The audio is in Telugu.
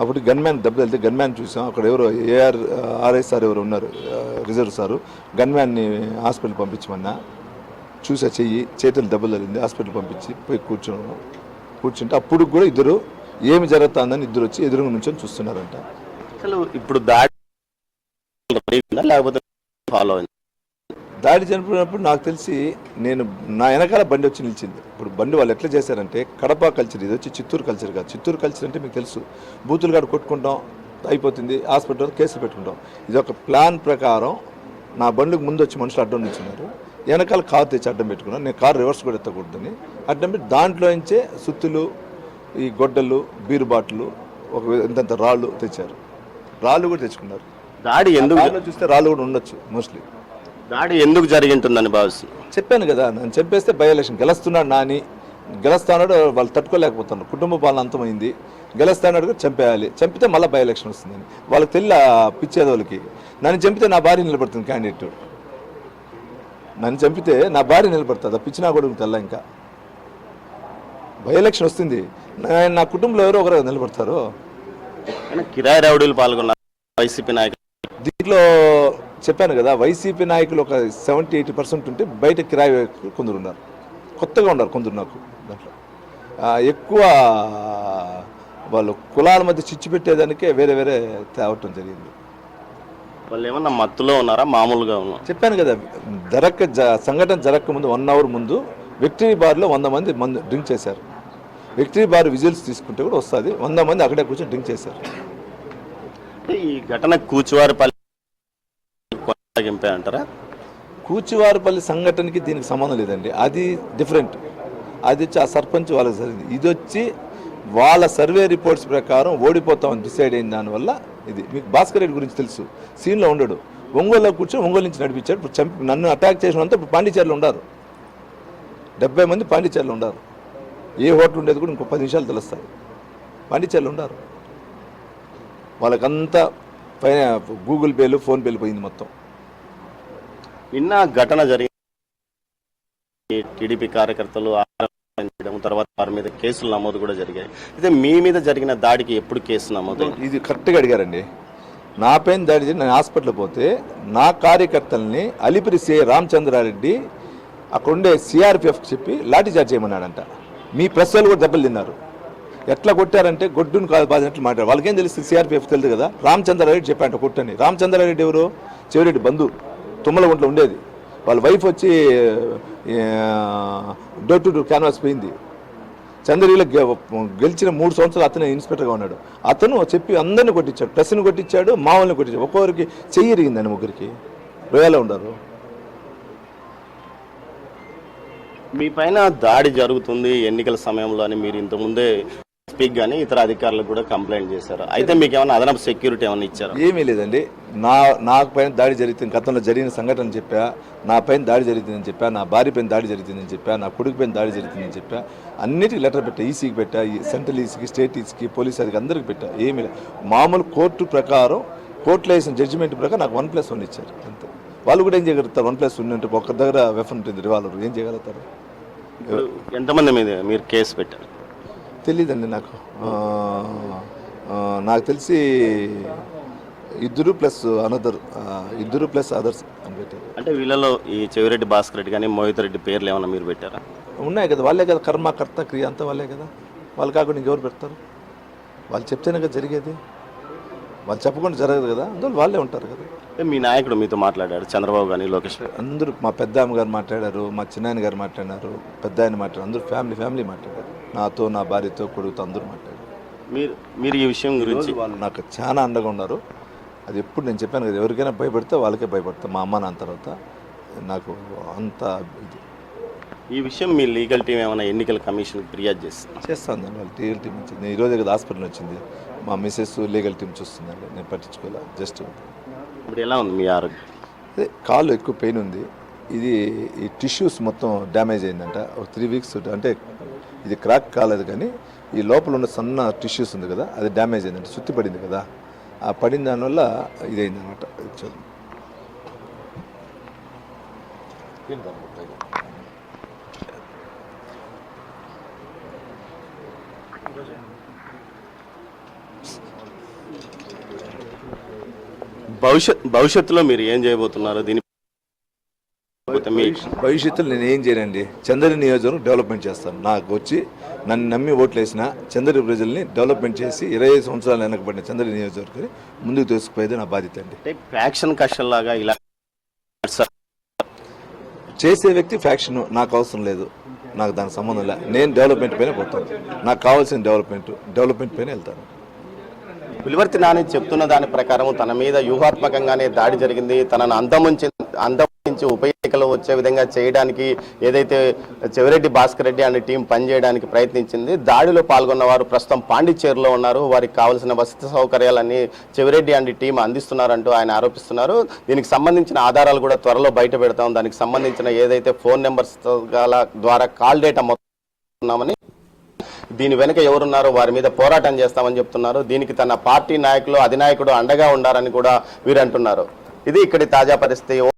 అప్పుడు గన్మ్యాన్ దెబ్బ వెళ్తే గన్మ్యాన్ చూసాం. అక్కడ ఎవరో ఆర్ఐ సార్ ఎవరు ఉన్నారు, రిజర్వ్ సారు, గన్మ్యాన్ని హాస్పిటల్ పంపించమన్నా. చూసా చేతులు దెబ్బలు తగిలింది, హాస్పిటల్ పంపించి పోయి కూర్చుంటే అప్పుడు కూడా ఇద్దరు ఏమి జరుగుతుందని ఇద్దరు వచ్చి ఎదురుగా నుంచి చూస్తున్నారంట. అసలు ఇప్పుడు దాడి లేకపోతే ఫాలో దాడి చనిపోయినప్పుడు నాకు తెలిసి నా వెనకాల బండి వచ్చి నిలిచింది. ఇప్పుడు బండి వాళ్ళు ఎట్లా చేశారంటే కడప కల్చర్, ఇది వచ్చి చిత్తూరు కల్చర్ కాదు. చిత్తూరు కల్చర్ అంటే మీకు తెలుసు, బూతులు కాడ కొట్టుకుంటాం, అయిపోతుంది, హాస్పిటల్ కేసులు పెట్టుకుంటాం. ఇది ఒక ప్లాన్ ప్రకారం నా బండికి ముందు వచ్చి మనుషులు అడ్డం నిల్చున్నారు, వెనకాల కారు తెచ్చి అడ్డం పెట్టుకున్నాను. నేను కారు రివర్స్ కూడా ఎత్తకూడదని అడ్డం పెట్టి దాంట్లో నుంచే సుత్తులు, ఈ గొడ్డలు, బీరు బాటిల్, ఒక ఇంతంత రాళ్ళు తెచ్చారు. రాళ్ళు కూడా తెచ్చుకున్నారు. దాడి ఎందుకు చూస్తే రాళ్ళు కూడా ఉండొచ్చు మోస్ట్లీ. దాడి ఎందుకు జరిగింటుందని భావిస్తుంది? చెప్పాను కదా, నన్ను చంపేస్తే బై ఎలక్షన్ గెలుస్తున్నాడు నాని, గెలుస్తాడు, వాళ్ళు తట్టుకోలేకపోతున్నారు, కుటుంబ పాలన అంతమైంది, గెలుస్తాడు కూడా చంపేయాలి, చంపితే మళ్ళీ బై ఎలక్షన్ వస్తుందని వాళ్ళకి తెల్ల పిచ్చేదోళ్ళకి. నన్ను చంపితే నా భార్య నిలబడుతుంది క్యాండిడేట్, నన్ను చంపితే నా భార్య నిలబడుతుంది, ఆ పిచ్చినా కూడా తెల్ల. ఇంకా బై ఎలక్షన్ వస్తుంది, నా కుటుంబంలో ఎవరో ఒకరు నిలబడతారు. కిరాయి రౌడీలు పాల్గొన్నారు వైసీపీ నాయకులు దీంట్లో. చెప్పాను కదా, వైసీపీ నాయకులు ఒక 70-80% ఉంటే బయట కిరాయి కొందరు ఉన్నారు, కొత్తగా ఉన్నారు కొందరు. నాకు దాంట్లో ఎక్కువ వాళ్ళు కులాల మధ్య చిచ్చు పెట్టేదానికే వేరే వేరే తేవటం జరిగింది. వాళ్ళు ఏమన్నా మత్తులో ఉన్నారా, మామూలుగా ఉన్నారు? చెప్పాను కదా, సంఘటన జరగక ముందు 1 అవర్ ముందు విక్టరీ బార్లో 100 మంది డ్రింక్ చేశారు. విక్టరీ బార్ విజిల్స్ తీసుకుంటే కూడా వస్తుంది, 100 మంది అక్కడే కూర్చొని డ్రింక్ చేశారు. ఈ ఘటన కూచువారిపల్లి అంటారా? కూచివారిపల్లి సంఘటనకి దీనికి సంబంధం లేదండి, అది డిఫరెంట్. అది వచ్చి ఆ సర్పంచ్ వాళ్ళకి జరిగింది, ఇది వచ్చి వాళ్ళ సర్వే రిపోర్ట్స్ ప్రకారం ఓడిపోతామని డిసైడ్ అయిన దానివల్ల ఇది. మీకు భాస్కర్ రెడ్డి గురించి తెలుసు, సీన్లో ఉండడు, ఒంగోలులో కూర్చొని ఒంగోలు నుంచి నడిపించాడు. ఇప్పుడు నన్ను అటాక్ చేసినంతా ఇప్పుడు పాండిచేరిలో ఉండారు, 70 మంది పాండిచేరిలో ఉండారు. ఏ హోటల్ ఉండేది కూడా ఇంకో 10 నిమిషాలు తెలుస్తుంది, పాండిచేరిలో ఉండారు. వాళ్ళకంతా పైన గూగుల్ పేలు, ఫోన్పేలు పోయింది మొత్తం. నిన్న ఘటన జరిగి టీడీపీ కార్యకర్తలు తర్వాత వారి మీద కేసులు నమోదు కూడా జరిగాయి. అయితే మీ మీద జరిగిన దాడికి ఎప్పుడు కేసు నమోదు? ఇది కరెక్ట్గా అడిగారండి. నా పైన దాడి చేసి నేను హాస్పిటల్ పోతే నా కార్యకర్తల్ని అలిపిరి సిఐ రామచంద్రారెడ్డి అక్కడుండే సిఆర్పిఎఫ్కి చెప్పి లాఠీ చార్జ్ చేయమన్నాడంట. మీ ప్రెస్ వాళ్ళు కూడా దెబ్బలు తిన్నారు. ఎట్లా కొట్టారంటే గొడ్డును కాదు బాధినట్లు మాట్లాడారు. వాళ్ళకేం తెలుస్తుంది, సిఆర్పిఎఫ్ తెలియదు కదా. రామచంద్రారెడ్డి చెప్పాడంట కొట్టని. రామచంద్రారెడ్డి ఎవరు? చెవిరెడ్డి బంధు, తుమ్మలగుంట్లో ఉండేది. వాళ్ళ వైఫ్ వచ్చి డోర్ టు డోర్ క్యాన్వాస్ పోయింది. చంద్రగిరిలో గెలిచిన 3 సంవత్సరాలు అతనే ఇన్స్పెక్టర్గా ఉన్నాడు. అతను చెప్పి అందరిని కొట్టించాడు, ప్రెస్ని కొట్టించాడు, మామూలుని కొట్టించాడు. ఒక్కొక్కరికి చెయ్యి ఇరిగిందండి, ముగ్గురికి రోయాలో ఉన్నారు. మీ పైన దాడి జరుగుతుంది ఎన్నికల సమయంలో అని మీరు ఇంతకుముందే స్పీక్ కానీ ఇతర అధికారులకు కూడా కంప్లైంట్ చేశారు. అయితే మీకు ఏమైనా అదనపు సెక్యూరిటీ ఏమైనా ఇచ్చారు? ఏమీ లేదండి. నాకు పైన దాడి జరుగుతుంది, గతంలో జరిగిన సంఘటన చెప్పా, నా పైన దాడి జరుగుతుందని చెప్పా, నా భార్య పైన దాడి జరుగుతుందని చెప్పా, నా కొడుకు పైన దాడి జరుగుతుందని చెప్పా, అన్నిటికీ లెటర్ పెట్టా. ఈసీకి పెట్టా, సెంట్రల్ ఈసీకి, స్టేట్ ఈసీకి, పోలీస్ అధికారికి అందరికి పెట్టా. ఏమీ లేదు, మామూలు కోర్టు ప్రకారం, కోర్టులో వేసిన జడ్జిమెంట్ ప్రకారం నాకు 1+1 ఇచ్చారు అంతే. వాళ్ళు కూడా ఏం చేయగలుగుతారు? 1+1 అంటే ఒక్క దగ్గర వెపన్ ఉంటుంది, రివాల్వర్, ఏం చేయగలుగుతారు? ఎంతమంది మీద మీరు కేసు పెట్టారు? తెలీదండి నాకు. నాకు తెలిసి 2 ప్లస్ అనదర్, 2 ప్లస్ అదర్స్ అని పెట్టారు. అంటే వీళ్ళలో ఈ చెవిరెడ్డి భాస్కర్ రెడ్డి కానీ మోహిత్ రెడ్డి పేర్లు ఏమైనా మీరు పెట్టారా? ఉన్నాయి కదా, వాళ్ళే కదా కర్మ, కర్త, క్రియ అంతా వాళ్ళే కదా. వాళ్ళు కాకుండా ఇంకెవరు పెడతారు? వాళ్ళు చెప్తేనే కదా జరిగేది, వాళ్ళు చెప్పకుండా జరగదు కదా, అందువల్ల వాళ్ళే ఉంటారు కదా. మీ నాయకుడు మీతో మాట్లాడారు, చంద్రబాబు కానీ లోకేష్? అందరూ, మా పెద్ద అమ్మగారు మాట్లాడారు, మా చిన్నాయన గారు మాట్లాడారు, పెద్ద ఆయన మాట్లాడారు, అందరూ ఫ్యామిలీ మాట్లాడారు. నాతో, నా భార్యతో, కొడుకుతో అందరూ మాట్లాడారు. మీరు ఈ విషయం గురించి వాళ్ళు నాకు చాలా అండగా ఉన్నారు. అది ఎప్పుడు నేను చెప్పాను కదా, ఎవరికైనా భయపడితే వాళ్ళకే భయపడతాను. మా అమ్మ నాన్న తర్వాత నాకు అంత ఇది. ఈ విషయం మీ లీగల్ టీం ఏమైనా ఎన్నికల కమిషన్కి ఫిర్యాదు చేస్తాను. వాళ్ళ లీగల్ టీం వచ్చింది, నేను ఈరోజు కదా హాస్పిటల్ వచ్చింది, మా మిస్సెస్ లీగల్ టీం చూస్తుందండి, నేను పట్టించుకోలే. జస్ట్ ఇప్పుడు ఎలా ఉంది మీ ఆరోగ్యం? అదే కాళ్ళు ఎక్కువ పెయిన్ ఉంది. ఇది ఈ టిష్యూస్ మొత్తం డ్యామేజ్ అయిందంట. ఒక 3 వీక్స్, అంటే ఇది క్రాక్ కాలేదు కానీ ఈ లోపల ఉన్న సన్న టిష్యూస్ ఉంది కదా, అది డ్యామేజ్ అయిందంట, సుత్తి పడింది కదా, ఆ పడిన దానివల్ల ఇదైందనమాట. భవిష్యత్తులో మీరు ఏం చేయబోతున్నారు దీని మీ భవిష్యత్తులో నేను ఏం చేయనండి, చంద్రగిరి నియోజకవర్గం డెవలప్మెంట్ చేస్తాను. నాకు వచ్చి నన్ను నమ్మి ఓట్లు వేసిన చంద్రగిరి ప్రజల్ని డెవలప్మెంట్ చేసి 25 సంవత్సరాలు వెనకబడిన చంద్రగిరి నియోజకవర్గాన్ని ముందుకు తీసుకుపోయేది నా బాధ్యత అండి. అంటే ఫ్యాక్షన్ కషన్ లాగా ఇలా చేసే వ్యక్తి ఫ్యాక్షన్ నాకు అవసరం లేదు, నాకు దానికి సంబంధం లేదు. నేను డెవలప్మెంట్ పైన పోతాను, నాకు కావాల్సిన డెవలప్మెంట్ పైన వెళ్తాను. పులివర్తి నాని చెప్తున్న దాని ప్రకారం తన మీద వ్యూహాత్మకంగానే దాడి జరిగింది, తనను అందమించి ఉప ఎన్నికలు వచ్చే విధంగా చేయడానికి ఏదైతే చెవిరెడ్డి భాస్కర్ రెడ్డి అనే టీం పనిచేయడానికి ప్రయత్నించింది. దాడిలో పాల్గొన్న వారు ప్రస్తుతం పాండిచ్చేరిలో ఉన్నారు, వారికి కావాల్సిన వసతి సౌకర్యాలన్నీ చెవిరెడ్డి అండ్ టీం అందిస్తున్నారంటూ ఆయన ఆరోపిస్తున్నారు. దీనికి సంబంధించిన ఆధారాలు కూడా త్వరలో బయట పెడతాం, దానికి సంబంధించిన ఏదైతే ఫోన్ నెంబర్స్ ద్వారా కాల్ డేటా మొత్తం దీని వెనుక ఎవరున్నారో వారి మీద పోరాటం చేస్తామని చెప్తున్నారు. దీనికి తన పార్టీ నాయకులు అధినాయకుడు అండగా ఉండాలని కూడా వీరు అంటున్నారు. ఇది ఇక్కడి తాజా పరిస్థితి.